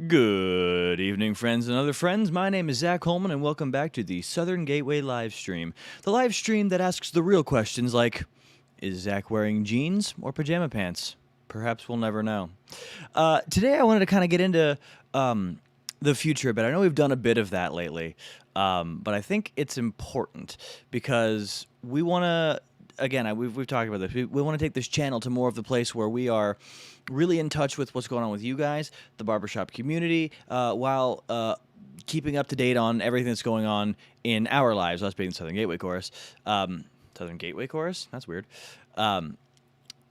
Good evening, friends and other friends. My name is Zach Holman, and welcome back to the Southern Gateway live stream. The live stream that asks the real questions like, is Zach wearing jeans or pajama pants? Perhaps we'll never know. Today I wanted to kind of get into the future, but I know we've done a bit of that lately. But I think it's important because we want to, again, we've talked about this. We want to take this channel to more of the place where we are really in touch with what's going on with you guys, the barbershop community, while keeping up to date on everything that's going on in our lives, us being the Southern Gateway Chorus. Southern Gateway Chorus? That's weird.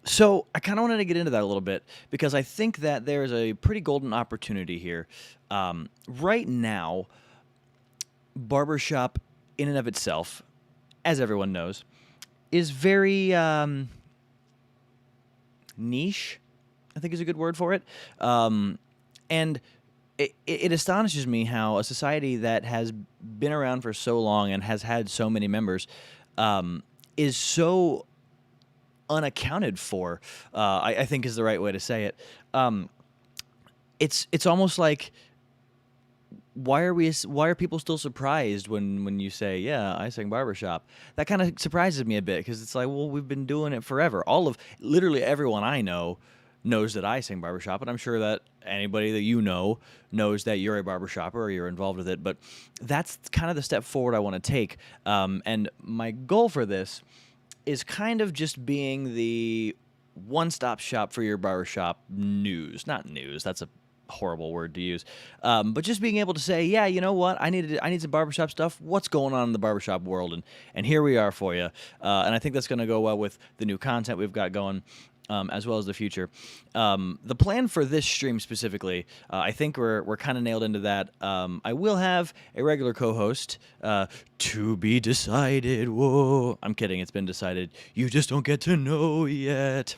So I kind of wanted to get into that a little bit because I think that there's a pretty golden opportunity here. Right now, barbershop in and of itself, as everyone knows, is very niche, I think is a good word for it. And it astonishes me how a society that has been around for so long and has had so many members is so unaccounted for, I think is the right way to say it. It's almost like, why are people still surprised when you say, yeah, I sing barbershop? That kind of surprises me a bit because it's like, well, we've been doing it forever. Literally everyone I know knows that I sing barbershop, and I'm sure that anybody that you know knows that you're a barbershopper or you're involved with it. But that's kind of the step forward I want to take. And my goal for this is kind of just being the one-stop shop for your barbershop news. Not news, that's a horrible word to use, but just being able to say, yeah, you know what, I need some barbershop stuff. What's going on in the barbershop world? And here we are for you. And I think that's going to go well with the new content we've got going, as well as the future. The plan for this stream specifically, I think we're kind of nailed into that. I will have a regular co-host, to be decided. Whoa, I'm kidding. It's been decided. You just don't get to know yet.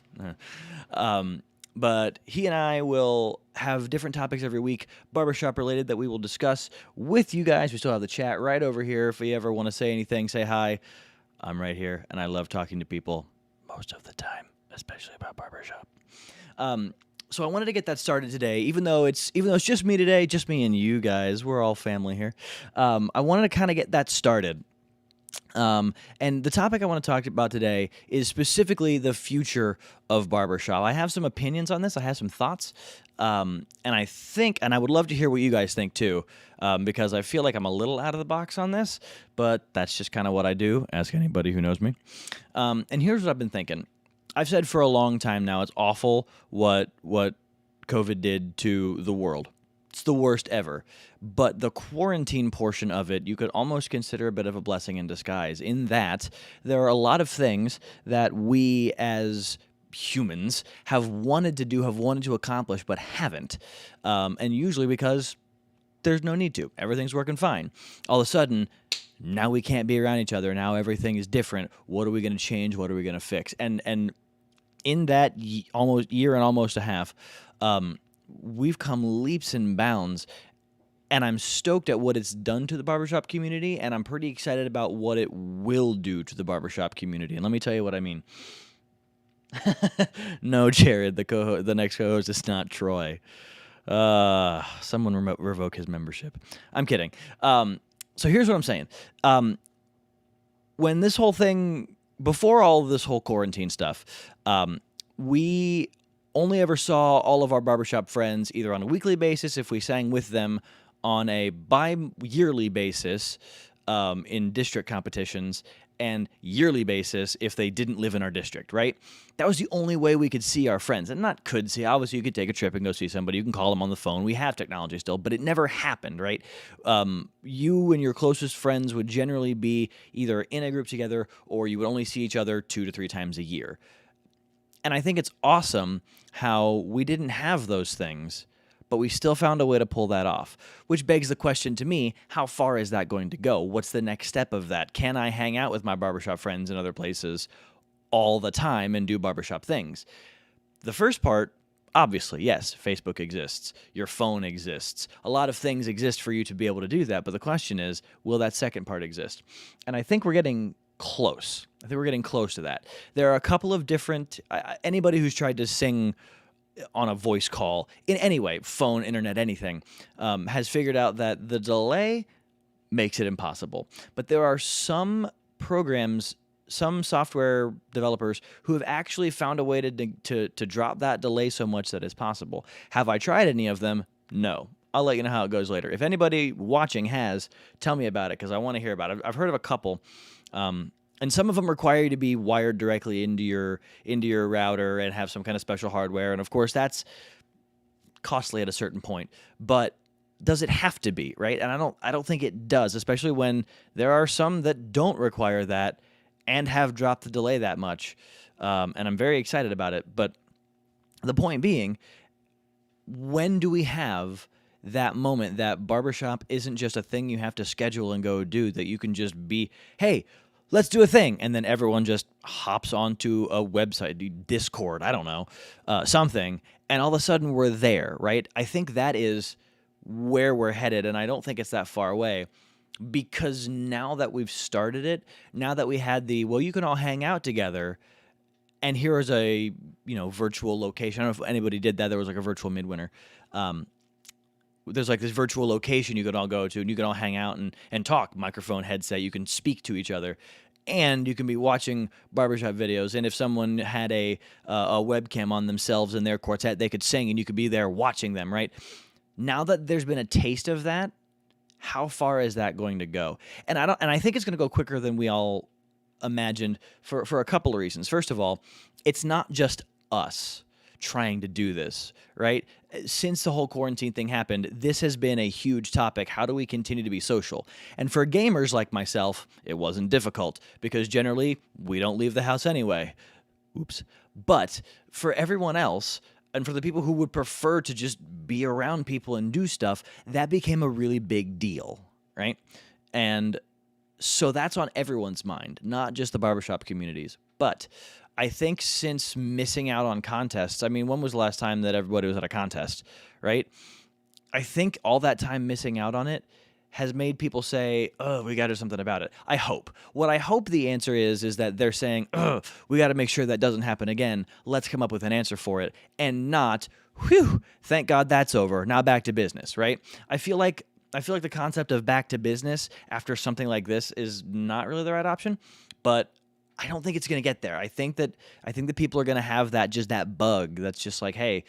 But he and I will have different topics every week, barbershop related, that we will discuss with you guys. We still have the chat right over here. If you ever want to say anything, say hi. I'm right here, and I love talking to people most of the time, especially about barbershop. So I wanted to get that started today, even though it's just me today, just me and you guys. We're all family here. I wanted to kind of get that started. And the topic I want to talk about today is specifically the future of barbershop. I have some opinions on this. I have some thoughts. And I would love to hear what you guys think too, because I feel like I'm a little out of the box on this, but that's just kind of what I do. Ask anybody who knows me. And here's what I've been thinking. I've said for a long time now, it's awful what COVID did to the world. It's the worst ever. But the quarantine portion of it, you could almost consider a bit of a blessing in disguise, in that there are a lot of things that we as humans have wanted to do, have wanted to accomplish, but haven't. And usually because there's no need to. Everything's working fine. All of a sudden, now we can't be around each other. Now everything is different. What are we going to change? What are we going to fix? And in that almost year and almost a half, we've come leaps and bounds, and I'm stoked at what it's done to the barbershop community, and I'm pretty excited about what it will do to the barbershop community. And let me tell you what I mean. No, Jared, the next co-host is not Troy. Someone revoke his membership. I'm kidding. So here's what I'm saying. When this whole thing, before all of this whole quarantine stuff, we only ever saw all of our barbershop friends either on a weekly basis if we sang with them, on a bi-yearly basis in district competitions, and yearly basis if they didn't live in our district, right? That was the only way we could see our friends. And not could see, obviously you could take a trip and go see somebody. You can call them on the phone. We have technology still, but it never happened, right? You and your closest friends would generally be either in a group together, or you would only see each other 2 to 3 times a year. And I think it's awesome how we didn't have those things, but we still found a way to pull that off, which begs the question to me, how far is that going to go? What's the next step of that? Can I hang out with my barbershop friends in other places all the time and do barbershop things? The first part, obviously, yes, Facebook exists. Your phone exists. A lot of things exist for you to be able to do that, but the question is, will that second part exist? And I think we're getting close. I think we're getting close to that. There are a couple of different, anybody who's tried to sing on a voice call in any way, phone, internet, anything, has figured out that the delay makes it impossible. But there are some programs, some software developers who have actually found a way to drop that delay so much that it's possible. Have I tried any of them? No. I'll let you know how it goes later. If anybody watching has, tell me about it because I want to hear about it. I've heard of a couple, and some of them require you to be wired directly into your router and have some kind of special hardware. And of course, that's costly at a certain point. But does it have to be, right? And I don't think it does, especially when there are some that don't require that and have dropped the delay that much. And I'm very excited about it. But the point being, when do we have that moment that barbershop isn't just a thing you have to schedule and go do, that you can just be, hey, let's do a thing, and then everyone just hops onto a website, Discord, I don't know, something, and all of a sudden we're there, right? I think that is where we're headed, and I don't think it's that far away, because now that we've started it, now that we had you can all hang out together, and here is a virtual location. I don't know if anybody did that. There was like a virtual midwinter. There's like this virtual location you could all go to, and you can all hang out and talk. Microphone, headset, you can speak to each other, and you can be watching barbershop videos. And if someone had a webcam on themselves in their quartet, they could sing, and you could be there watching them, right? Now that there's been a taste of that, how far is that going to go? And I think it's going to go quicker than we all imagined for a couple of reasons. First of all, it's not just us trying to do this, right? Since the whole quarantine thing happened, this has been a huge topic. How do we continue to be social? And for gamers like myself, it wasn't difficult because generally we don't leave the house anyway. Oops. But for everyone else, and for the people who would prefer to just be around people and do stuff, that became a really big deal, right? And so that's on everyone's mind, not just the barbershop communities. But I think since missing out on contests, I mean, when was the last time that everybody was at a contest, right? I think all that time missing out on it has made people say, oh, we got to do something about it. I hope. What I hope the answer is that they're saying, oh, we got to make sure that doesn't happen again. Let's come up with an answer for it. And not, whew, thank God that's over. Now back to business, right? I feel like the concept of back to business after something like this is not really the right option, but I don't think it's going to get there. I think that people are going to have that bug that's just like, hey,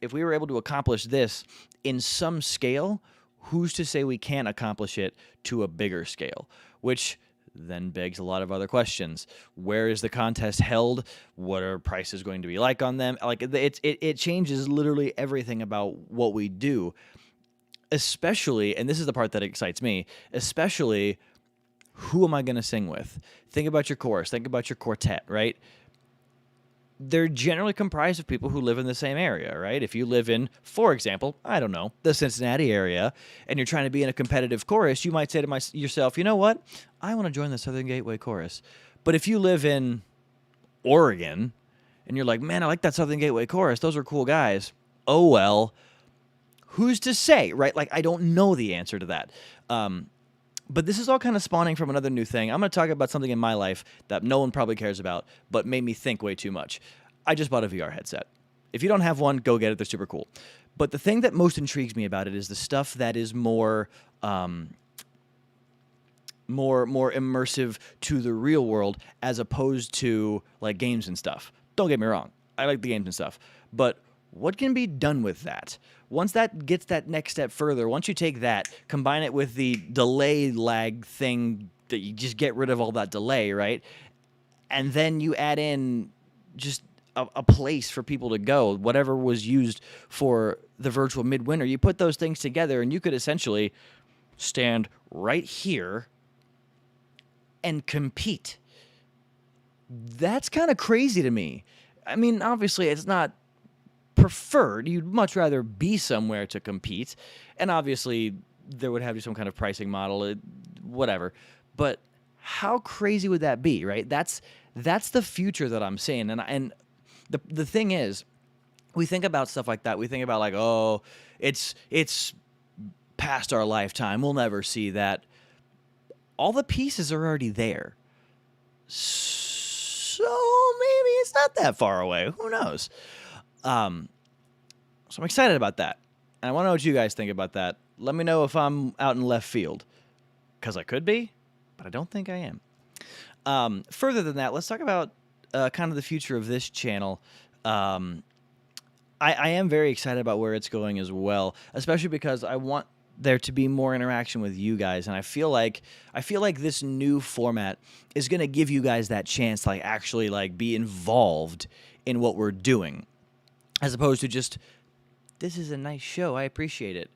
if we were able to accomplish this in some scale, who's to say we can't accomplish it to a bigger scale? Which then begs a lot of other questions. Where is the contest held? What are prices going to be like on them? Like it changes literally everything about what we do. Especially, and this is the part that excites me, especially, who am I going to sing with? Think about your chorus. Think about your quartet, right? They're generally comprised of people who live in the same area, right? If you live in, for example, I don't know, the Cincinnati area, and you're trying to be in a competitive chorus, you might say to yourself, you know what? I want to join the Southern Gateway Chorus. But if you live in Oregon, and you're like, man, I like that Southern Gateway Chorus. Those are cool guys. Oh, well, who's to say, right? Like, I don't know the answer to that. But this is all kind of spawning from another new thing. I'm going to talk about something in my life that no one probably cares about, but made me think way too much. I just bought a VR headset. If you don't have one, go get it. They're super cool. But the thing that most intrigues me about it is the stuff that is more immersive to the real world as opposed to like games and stuff. Don't get me wrong. I like the games and stuff. But what can be done with that? Once that gets that next step further, once you take that, combine it with the delay lag thing that you just get rid of all that delay, right? And then you add in just a place for people to go, whatever was used for the virtual midwinter. You put those things together and you could essentially stand right here and compete. That's kind of crazy to me. I mean, obviously it's not preferred. You'd much rather be somewhere to compete, and obviously there would have to be some kind of pricing model, whatever. But how crazy would that be, right? That's the future that I'm seeing, and the thing is, we think about stuff like that. We think about like, oh, it's past our lifetime. We'll never see that. All the pieces are already there, so maybe it's not that far away. Who knows? So I'm excited about that. And I want to know what you guys think about that. Let me know if I'm out in left field, because I could be, but I don't think I am. Further than that, let's talk about kind of the future of this channel. I am very excited about where it's going as well, especially because I want there to be more interaction with you guys, and I feel like this new format is going to give you guys that chance to actually be involved in what we're doing, as opposed to just, this is a nice show, I appreciate it,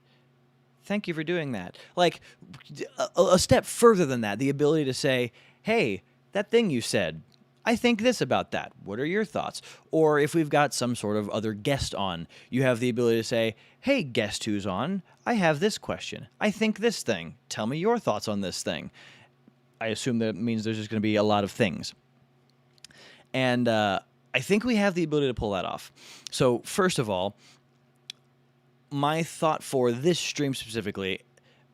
thank you for doing that. Like a step further than that, the ability to say, hey, that thing you said, I think this about that. What are your thoughts? Or if we've got some sort of other guest on, you have the ability to say, hey, guest who's on, I have this question. I think this thing. Tell me your thoughts on this thing. I assume that means there's just going to be a lot of things. And I think we have the ability to pull that off. So first of all, my thought for this stream specifically,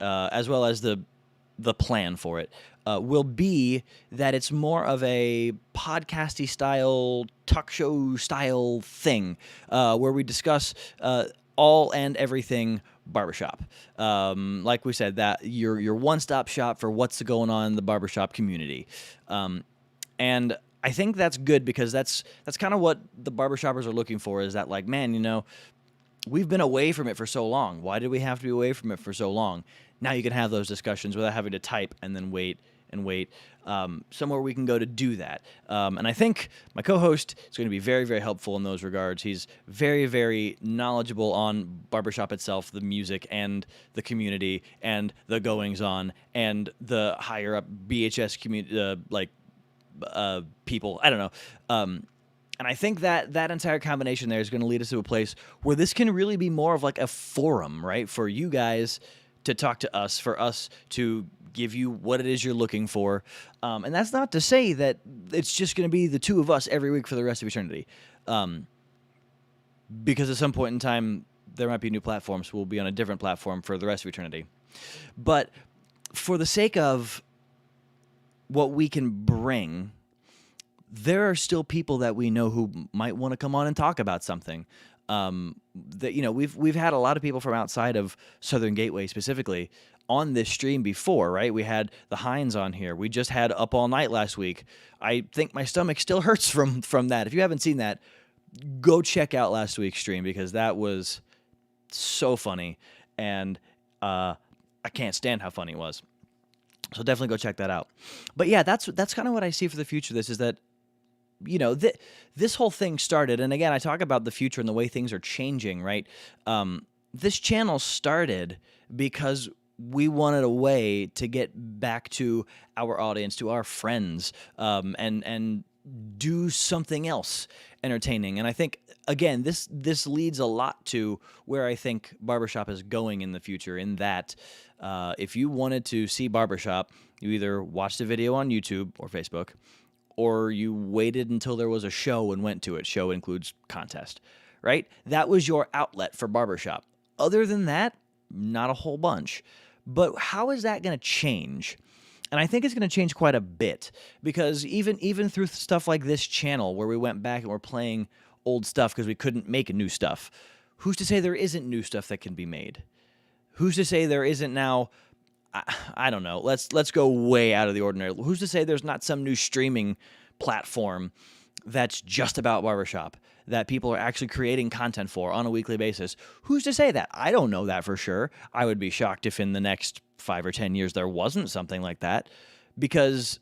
as well as the plan for it, will be that it's more of a podcasty style, talk show style thing, where we discuss all and everything barbershop. Like we said, that your one-stop shop for what's going on in the barbershop community. And I think that's good, because that's kind of what the barbershoppers are looking for, is that man, we've been away from it for so long. Why did we have to be away from it for so long? Now you can have those discussions without having to type and then wait. Somewhere we can go to do that. And I think my co-host is going to be very, very helpful in those regards. He's very, very knowledgeable on barbershop itself, the music and the community and the goings-on and the higher-up BHS community, people. I don't know. And I think that entire combination there is going to lead us to a place where this can really be more of a forum, right, for you guys to talk to us, for us to give you what it is you're looking for. And that's not to say that it's just going to be the two of us every week for the rest of eternity. Because at some point in time, there might be new platforms. We'll be on a different platform for the rest of eternity. But for the sake of what we can bring, there are still people that we know who might want to come on and talk about something. We've had a lot of people from outside of Southern Gateway specifically on this stream before, right? We had the Hines on here. We just had Up All Night last week. I think my stomach still hurts from that. If you haven't seen that, go check out last week's stream, because that was so funny, and I can't stand how funny it was. So definitely go check that out. But yeah, that's kind of what I see for the future. This is that, this whole thing started, and again, I talk about the future and the way things are changing, right? This channel started because we wanted a way to get back to our audience, to our friends, and do something else entertaining. And I think, again, this leads a lot to where I think barbershop is going in the future, in that if you wanted to see barbershop, you either watched a video on YouTube or Facebook, or you waited until there was a show and went to it. Show includes contest, right? That was your outlet for barbershop. Other than that, not a whole bunch. But how is that going to change? And I think it's going to change quite a bit, because even through stuff like this channel, where we went back and we're playing old stuff because we couldn't make new stuff, who's to say there isn't new stuff that can be made? Who's to say there isn't now... I don't know. Let's go way out of the ordinary. Who's to say there's not some new streaming platform that's just about barbershop, that people are actually creating content for on a weekly basis? Who's to say that? I don't know that for sure. I would be shocked if in the next 5 or 10 years there wasn't something like that, because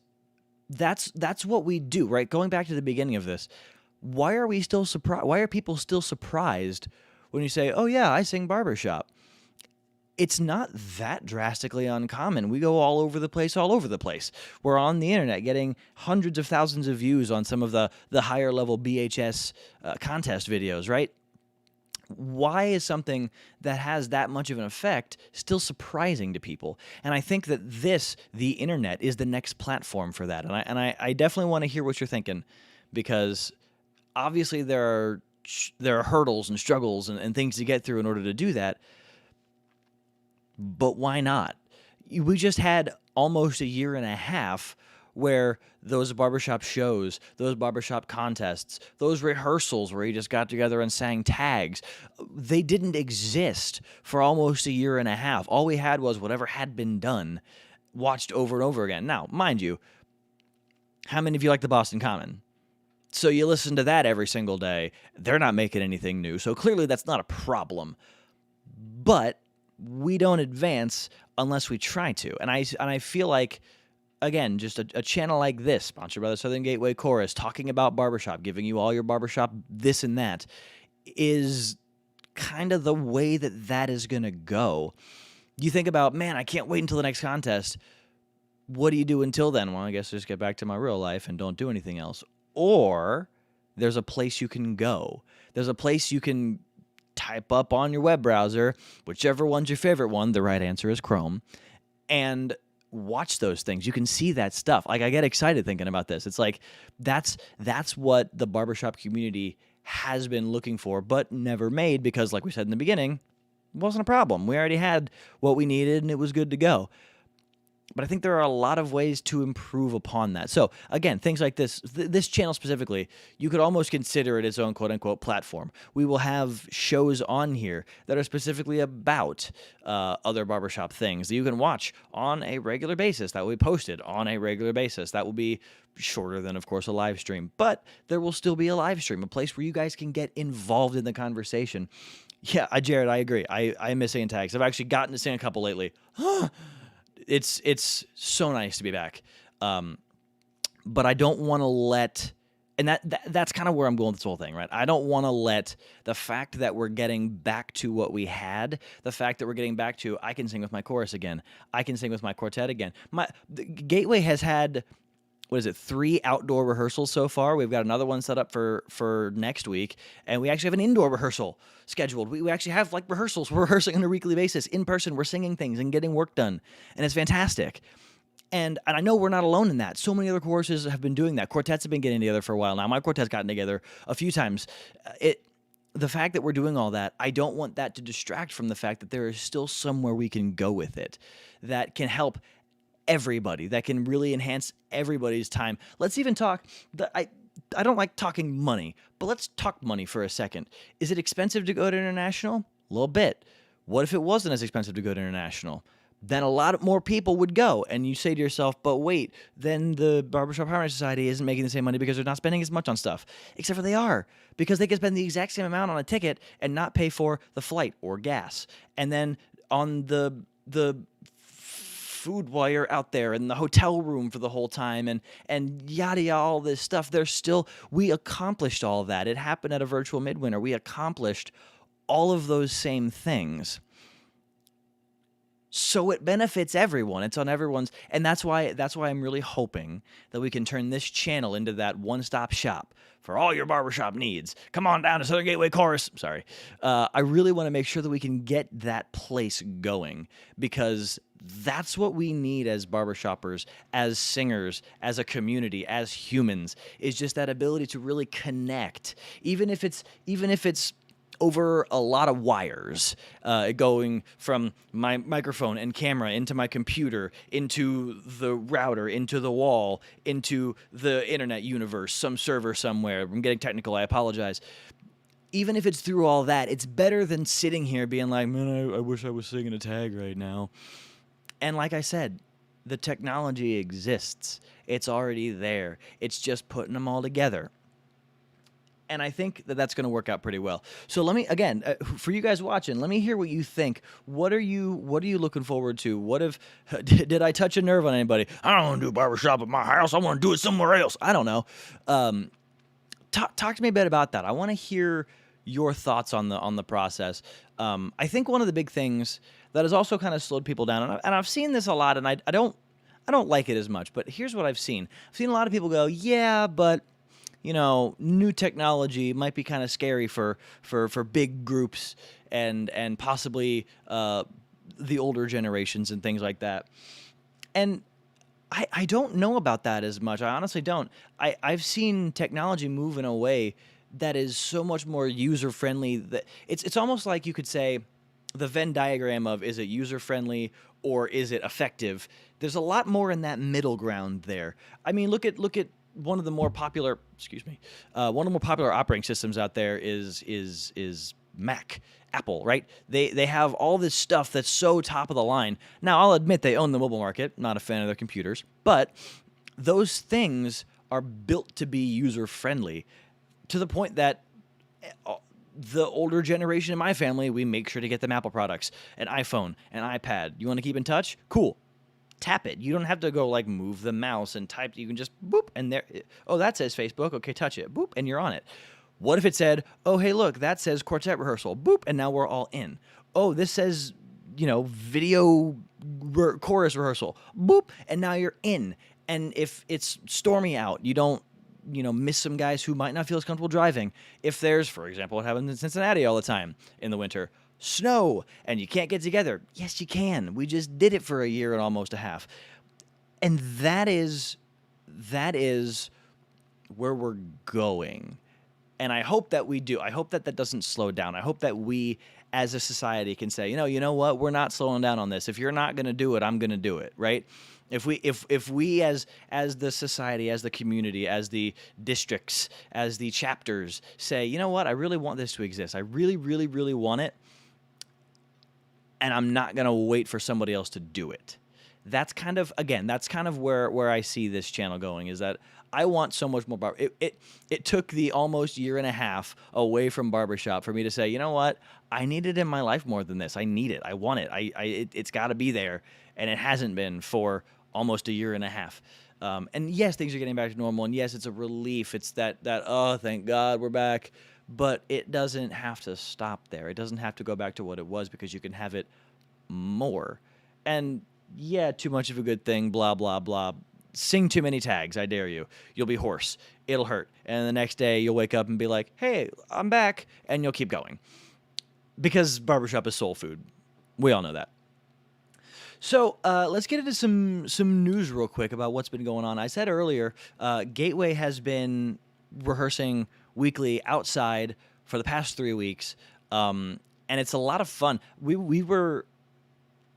that's what we do, right? Going back to the beginning of this, why are we still surprised? Why are people still surprised when you say, "Oh yeah, I sing barbershop"? It's not that drastically uncommon. We go all over the place. We're on the internet getting hundreds of thousands of views on some of the higher level BHS contest videos, right? Why is something that has that much of an effect still surprising to people? And I think that the internet, is the next platform for that. And I definitely want to hear what you're thinking, because obviously there are hurdles and struggles and things to get through in order to do that. But why not? We just had almost a year and a half where those barbershop shows, those barbershop contests, those rehearsals where you just got together and sang tags, they didn't exist for almost a year and a half. All we had was whatever had been done, watched over and over again. Now, mind you, how many of you like the Boston Common? So you listen to that every single day. They're not making anything new, so clearly that's not a problem. But we don't advance unless we try to. And I feel like, again, just a channel like this, sponsored by the Southern Gateway Chorus, talking about barbershop, giving you all your barbershop this and that, is kind of the way that is going to go. You think about, man, I can't wait until the next contest. What do you do until then? Well, I guess just get back to my real life and don't do anything else. Or there's a place you can go. There's a place you can type up on your web browser, whichever one's your favorite one. The right answer is Chrome. And watch those things. You can see that stuff. Like, I get excited thinking about this. It's like that's what the barbershop community has been looking for, but never made, because like we said in the beginning, it wasn't a problem. We already had what we needed and it was good to go. But I think there are a lot of ways to improve upon that. So again, things like this, this channel specifically, you could almost consider it its own quote-unquote platform. We will have shows on here that are specifically about other barbershop things that you can watch on a regular basis, that will be posted on a regular basis. That will be shorter than, of course, a live stream. But there will still be a live stream, a place where you guys can get involved in the conversation. Yeah, Jared, I agree. I miss saying tags. I've actually gotten to sing a couple lately. It's so nice to be back. But I don't want to let, and that's kind of where I'm going with this whole thing, right? I don't want to let the fact that we're getting back to what we had, the fact that we're getting back to, I can sing with my chorus again, I can sing with my quartet again. The Gateway has had, 3 outdoor rehearsals so far. We've got another one set up for next week, and we actually have an indoor rehearsal scheduled. We actually have like rehearsals. We're rehearsing on a weekly basis in person. We're singing things and getting work done, and it's fantastic. And I know we're not alone in that. So many other choruses have been doing that. Quartets have been getting together for a while now. My quartet's gotten together a few times. The fact that we're doing all that, I don't want that to distract from the fact that there is still somewhere we can go with it that can help everybody, that can really enhance everybody's time. Let's even talk, I don't like talking money, but let's talk money for a second. Is it expensive to go to international? A little bit. What if it wasn't as expensive to go to international? Then a lot more people would go. And you say to yourself, but wait, then the Barbershop Harmony Society isn't making the same money because they're not spending as much on stuff. Except for they are, because they can spend the exact same amount on a ticket and not pay for the flight or gas. And then on the food while you're out there and the hotel room for the whole time and yada yada, all this stuff. We accomplished all of that. It happened at a virtual midwinter. We accomplished all of those same things. So it benefits everyone. It's on everyone's, and that's why I'm really hoping that we can turn this channel into that one-stop shop for all your barbershop needs. Come on down to Southern Gateway Chorus. Sorry. I really want to make sure that we can get that place going, because that's what we need as barbershoppers, as singers, as a community, as humans, is just that ability to really connect, even if it's over a lot of wires, going from my microphone and camera into my computer, into the router, into the wall, into the internet universe, some server somewhere. I'm getting technical, I apologize. Even if it's through all that, it's better than sitting here being like, man, I wish I was singing a tag right now. And like I said, the technology exists. It's already there. It's just putting them all together. And I think that that's going to work out pretty well. So let me, again, for you guys watching, let me hear what you think. What are you looking forward to? Did I touch a nerve on anybody? I don't want to do a barbershop at my house. I want to do it somewhere else. I don't know. Talk to me a bit about that. I want to hear your thoughts on the process. I think one of the big things that has also kind of slowed people down, and I've seen this a lot, and I don't like it as much, but here's what I've seen. I've seen a lot of people go, yeah, but new technology might be kind of scary for big groups and possibly the older generations and things like that. And I don't know about that as much. I honestly don't. I've seen technology move in a way that is so much more user-friendly that it's almost like you could say, the Venn diagram of is it user friendly or is it effective? There's a lot more in that middle ground there. I mean, look at one of the more popular, one of the more popular operating systems out there is Mac, Apple, right? They have all this stuff that's so top of the line. Now, I'll admit they own the mobile market. Not a fan of their computers, but those things are built to be user friendly to the point that the older generation in my family, we make sure to get them Apple products, an iPhone, an iPad. You want to keep in touch? Cool. Tap it. You don't have to go like move the mouse and type. You can just boop and there. Oh, that says Facebook. Okay, touch it. Boop and you're on it. What if it said, oh, hey, look, that says quartet rehearsal. Boop, and now we're all in. Oh, this says, video chorus rehearsal. Boop, and now you're in. And if it's stormy out, you don't, miss some guys who might not feel as comfortable driving. If there's, for example, what happens in Cincinnati all the time in the winter, snow, and you can't get together. Yes, you can. We just did it for a year and almost a half. And that is where we're going. And I hope that we do. I hope that that doesn't slow down. I hope that we as a society can say, you know what? We're not slowing down on this. If you're not going to do it, I'm going to do it, right? If we as the society, as the community, as the districts, as the chapters say, you know what? I really want this to exist. I really, really, really want it. And I'm not going to wait for somebody else to do it. That's kind of where I see this channel going, is that I want so much more it took the almost year and a half away from barbershop for me to say, you know what? I need it in my life more than this. I need it. I want it. It's got to be there. And it hasn't been for almost a year and a half. And yes, things are getting back to normal. And yes, it's a relief. It's that, oh, thank God we're back. But it doesn't have to stop there. It doesn't have to go back to what it was, because you can have it more. And yeah, too much of a good thing, blah, blah, blah. Sing too many tags, I dare you. You'll be hoarse. It'll hurt. And the next day you'll wake up and be like, hey, I'm back. And you'll keep going. Because barbershop is soul food. We all know that. So let's get into some news real quick about what's been going on. I said earlier, Gateway has been rehearsing weekly outside for the past 3 weeks. And it's a lot of fun. We were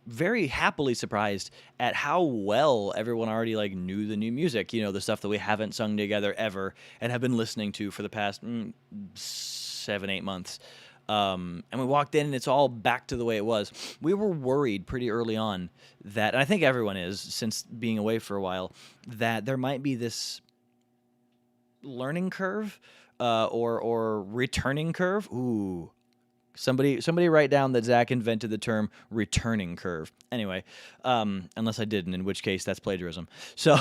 very happily surprised at how well everyone already knew the new music, the stuff that we haven't sung together ever and have been listening to for the past 7-8 months. And we walked in and it's all back to the way it was. We were worried pretty early on that, and I think everyone is since being away for a while, that there might be this learning curve or returning curve. Ooh. Somebody write down that Zach invented the term returning curve. Anyway, unless I didn't, in which case that's plagiarism. So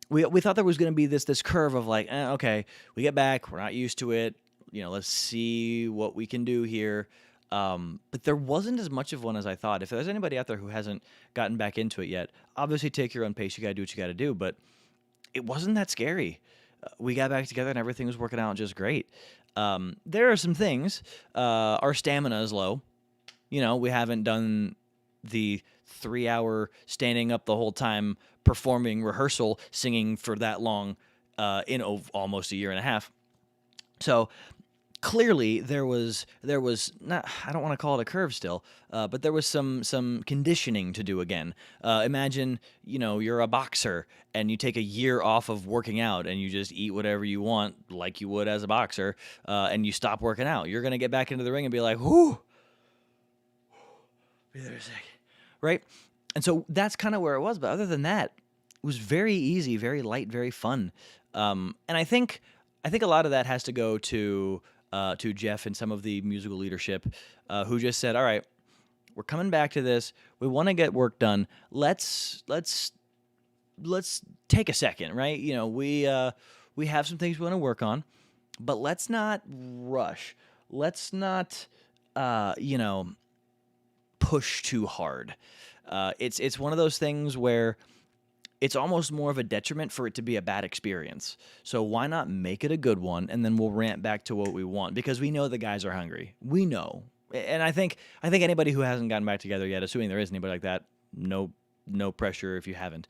we thought there was going to be this curve of okay, we get back, we're not used to it. Let's see what we can do here. But there wasn't as much of one as I thought. If there's anybody out there who hasn't gotten back into it yet, obviously take your own pace. You got to do what you got to do. But it wasn't that scary. We got back together and everything was working out just great. There are some things. Our stamina is low. We haven't done the 3-hour standing up the whole time, performing rehearsal, singing for that long in almost a year and a half. So clearly there was not, I don't want to call it a curve still, but there was some conditioning to do again. Imagine, you're a boxer and you take a year off of working out and you just eat whatever you want like you would as a boxer, and you stop working out. You're going to get back into the ring and be like, whoo, be there a second, right? And so that's kind of where it was. But other than that, it was very easy, very light, very fun. And I think a lot of that has to go to Jeff and some of the musical leadership, who just said, all right, we're coming back to this. We want to get work done. Let's take a second, right? We have some things we want to work on, but let's not rush. Let's not, push too hard. It's one of those things where it's almost more of a detriment for it to be a bad experience. So why not make it a good one, and then we'll rant back to what we want, because we know the guys are hungry. We know. And I think anybody who hasn't gotten back together yet, assuming there is anybody like that, no pressure if you haven't,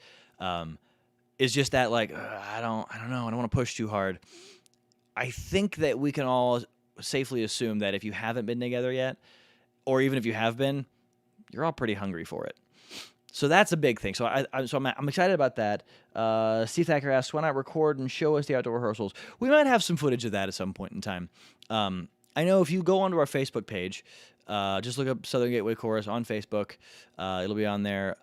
is just that I don't know, I don't want to push too hard. I think that we can all safely assume that if you haven't been together yet, or even if you have been, you're all pretty hungry for it. So that's a big thing. So I'm excited about that. Steve Thacker asks, why not record and show us the outdoor rehearsals? We might have some footage of that at some point in time. I know if you go onto our Facebook page, just look up Southern Gateway Chorus on Facebook. It'll be on there.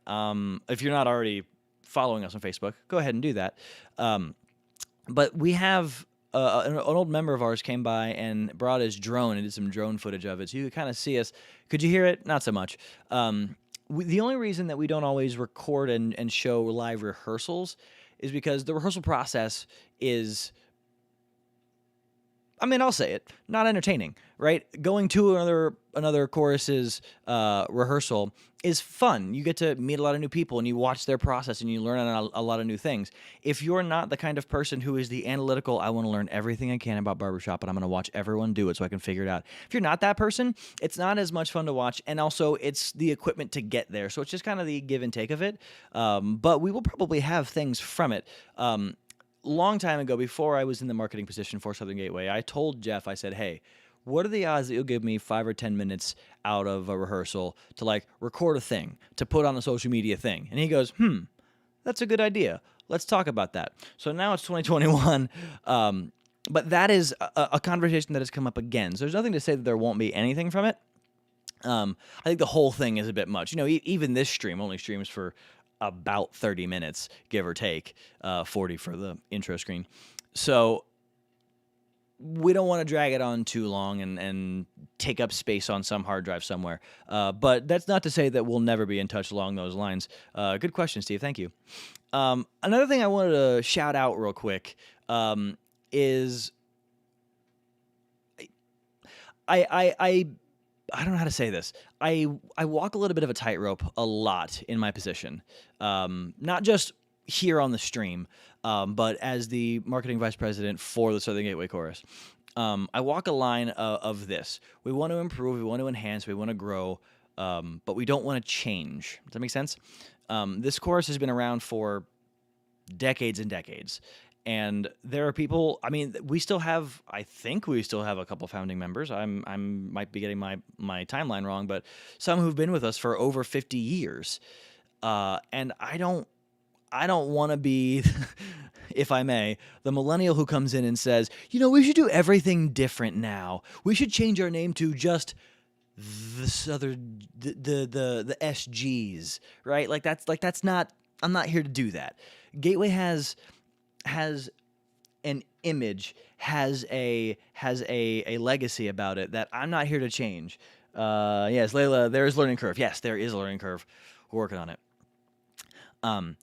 If you're not already following us on Facebook, go ahead and do that. But we have an old member of ours came by and brought his drone and did some drone footage of it. So you could kind of see us. Could you hear it? Not so much. The only reason that we don't always record and show live rehearsals is because the rehearsal process is, I mean, I'll say it, not entertaining, right? Going to another chorus's rehearsal is fun. You get to meet a lot of new people and you watch their process and you learn a lot of new things. If you're not the kind of person who is the analytical, I want to learn everything I can about barbershop and I'm going to watch everyone do it so I can figure it out. If you're not that person, it's not as much fun to watch, and also it's the equipment to get there. So it's just kind of the give and take of it. But we will probably have things from it. Long time ago, before I was in the marketing position for Southern Gateway, I told Jeff, I said, hey, what are the odds that you'll give me 5 or 10 minutes out of a rehearsal to like record a thing, to put on a social media thing? And he goes, that's a good idea. Let's talk about that. So now it's 2021, but that is a conversation that has come up again. So there's nothing to say that there won't be anything from it. I think the whole thing is a bit much. You know, even this stream only streams for about 30 minutes, give or take, 40 for the intro screen. So we don't want to drag it on too long and take up space on some hard drive somewhere. But that's not to say that we'll never be in touch along those lines. Good question, Steve. Thank you. Another thing I wanted to shout out real quick is I don't know how to say this. I walk a little bit of a tightrope a lot in my position, not just here on the stream, but as the marketing vice president for the Southern Gateway Chorus. I walk a line of this. We want to improve, we want to enhance, we want to grow, but we don't want to change. Does that make sense? This chorus has been around for decades and decades. And there are people, I mean, I think we still have a couple founding members. I might be getting my timeline wrong, but some who've been with us for over 50 years. And I don't want to be, if I may, the millennial who comes in and says, you know, we should do everything different now. We should change our name to just the SGs, right? That's not, I'm not here to do that. Gateway has an image, has a legacy about it that I'm not here to change. Yes, Layla, there is a learning curve. Yes, there is a learning curve. We're working on it.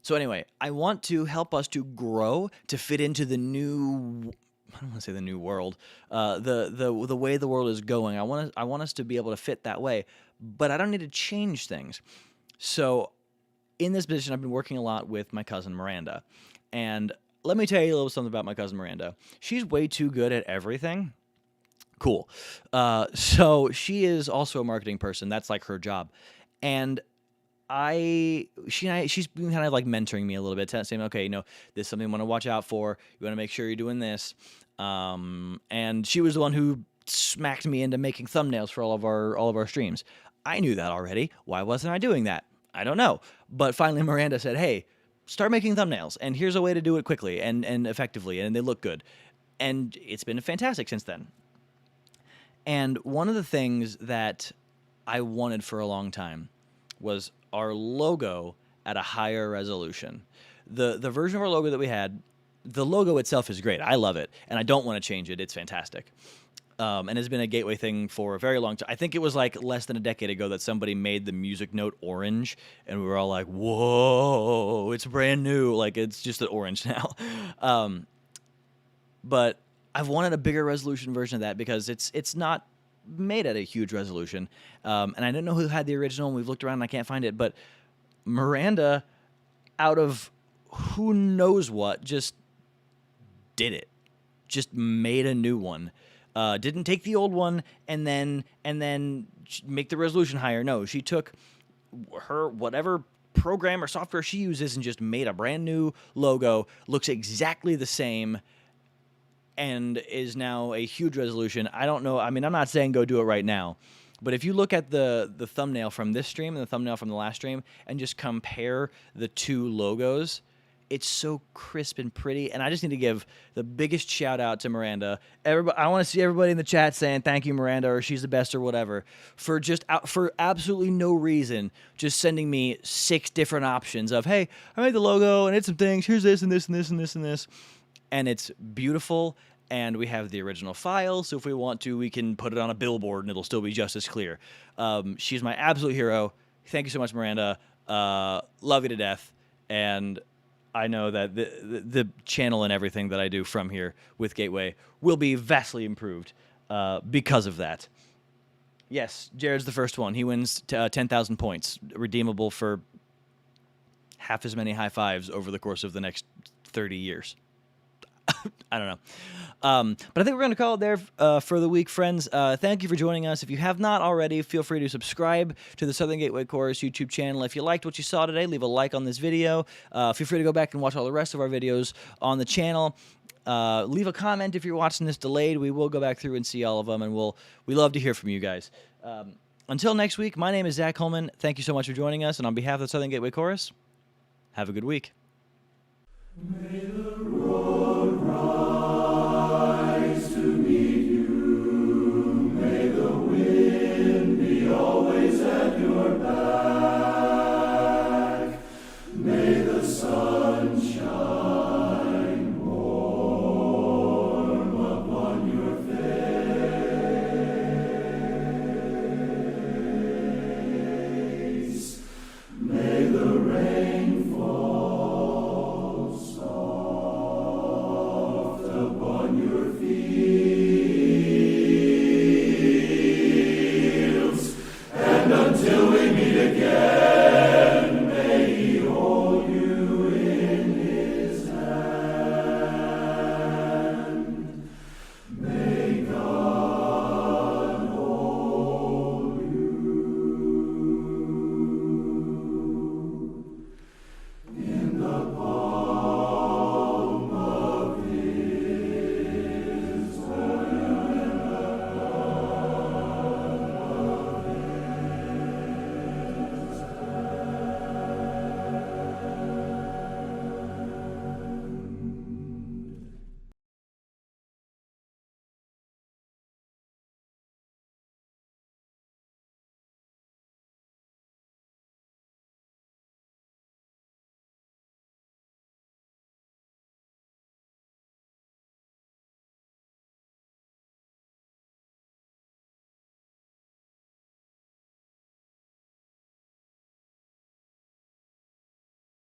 So anyway, I want to help us to grow, to fit into the new, I don't want to say the new world, the way the world is going. I want us to be able to fit that way, but I don't need to change things. So in this position, I've been working a lot with my cousin Miranda, and let me tell you a little something about my cousin Miranda. She's way too good at everything. Cool. So she is also a marketing person. That's like her job. And she's been kind of like mentoring me a little bit, saying, okay, you know, this is something you want to watch out for. You want to make sure you're doing this. And she was the one who smacked me into making thumbnails for all of our streams. I knew that already. Why wasn't I doing that? I don't know. But finally Miranda said, hey, start making thumbnails, and here's a way to do it quickly and effectively, and they look good. And it's been fantastic since then. And one of the things that I wanted for a long time was our logo at a higher resolution. The version of our logo that we had, the logo itself is great. I love it, and I don't want to change it. It's fantastic. And it's been a Gateway thing for a very long time. I think it was like less than a decade ago that somebody made the music note orange, and we were all like, whoa, it's brand new. Like, it's just an orange now. But I've wanted a bigger resolution version of that because it's not made at a huge resolution. And I don't know who had the original, and we've looked around and I can't find it. But Miranda, out of who knows what, just did it. Just made a new one. Didn't take the old one and then make the resolution higher. No, she took her whatever program or software she uses and just made a brand new logo. Looks exactly the same and is now a huge resolution. I don't know. I mean, I'm not saying go do it right now, But if you look at the thumbnail from this stream and the thumbnail from the last stream and just compare the two logos, it's so crisp and pretty. And I just need to give the biggest shout out to Miranda. Everybody, I want to see everybody in the chat saying thank you, Miranda, or she's the best or whatever, for just for absolutely no reason, just sending me 6 different options of, hey, I made the logo and it's some things. Here's this and this and this and this and this. And it's beautiful. And we have the original file, so if we want to, we can put it on a billboard and it'll still be just as clear. She's my absolute hero. Thank you so much, Miranda. Love you to death. And I know that the channel and everything that I do from here with Gateway will be vastly improved because of that. Yes, Jared's the first one. He wins 10,000 points, redeemable for half as many high fives over the course of the next 30 years. I don't know. But I think we're going to call it there for the week, friends. Thank you for joining us. If you have not already, feel free to subscribe to the Southern Gateway Chorus YouTube channel. If you liked what you saw today, leave a like on this video. Feel free to go back and watch all the rest of our videos on the channel. Leave a comment if you're watching this delayed. We will go back through and see all of them, and we love to hear from you guys. Until next week, my name is Zach Holman. Thank you so much for joining us, and on behalf of the Southern Gateway Chorus, have a good week. May the road